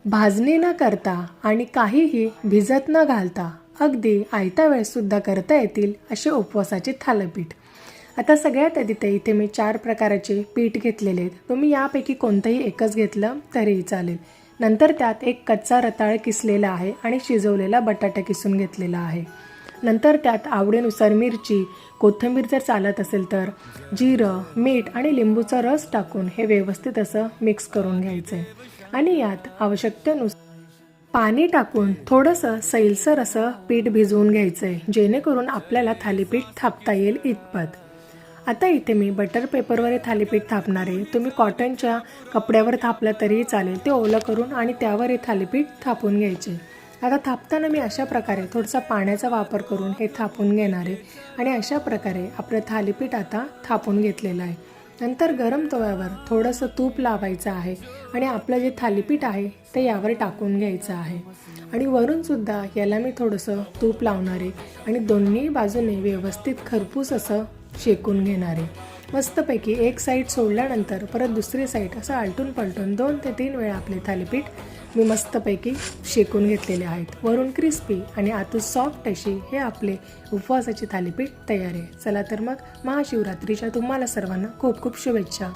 भाजणी न करता आणि काहीही भिजत न घालता अगदी आयत्या वेळेससुद्धा करता येतील असे उपवासाचे थालीपीठ. आता सगळ्यात आधी तर इथे मी 4 प्रकाराचे पीठ घेतलेले आहेत. तुम्ही यापैकी कोणतंही एकच घेतलं तरीही चालेल. नंतर त्यात एक कच्चा रताळ किसलेला आहे आणि शिजवलेला बटाटा किसून घेतलेला आहे. नंतर त्यात आवडीनुसार मिरची, कोथिंबीर जर चालत असेल तर, जिरं, मीठ आणि लिंबूचा रस टाकून हे व्यवस्थित असं मिक्स करून घ्यायचं आहे. आणि यात आवश्यकतेनुसार पाणी टाकून थोडंसं सैलसर असं पीठ भिजवून घ्यायचं आहे, जेणेकरून आपल्याला थालीपीठ थापता येईल इतपत. आता इथे मी बटर पेपरवर हे थालीपीठ थापणार आहे. तुम्ही कॉटनच्या कपड्यावर थापलं तरीही चालेल. ते ओलं करून आणि त्यावर हे थालीपीठ थापून घ्यायचे. आता थापताना मी अशा प्रकारे थोडासा पाण्याचा वापर करून हे थापून घेणार आहे आणि अशा प्रकारे आपलं थालीपीठ आता थापून घेतलेलं आहे. नंतर गरम तव्यावर थोडंसं तूप लावायचं आहे आणि आपलं जे थालीपीठ आहे ते यावर टाकून घ्यायचं आहे आणि वरूनसुद्धा याला मी थोडंसं तूप लावणार आहे आणि दोन्ही बाजूने व्यवस्थित खरपूस असं शेकून घेणार आहे. मस्तपैकी एक साईड सोडल्यानंतर परत दुसरी साईड असं आलटून पलटून 2 ते 3 वेळा आपले थालीपीठ मी मस्तपैकी शेकून घेतलेले आहेत. वरून क्रिस्पी आणि आतून सॉफ्ट अशी हे आपले उपवासाचे थालीपीठ तयार आहे. चला तर मग महाशिवरात्रीच्या तुम्हाला सर्वांना खूप खूप शुभेच्छा.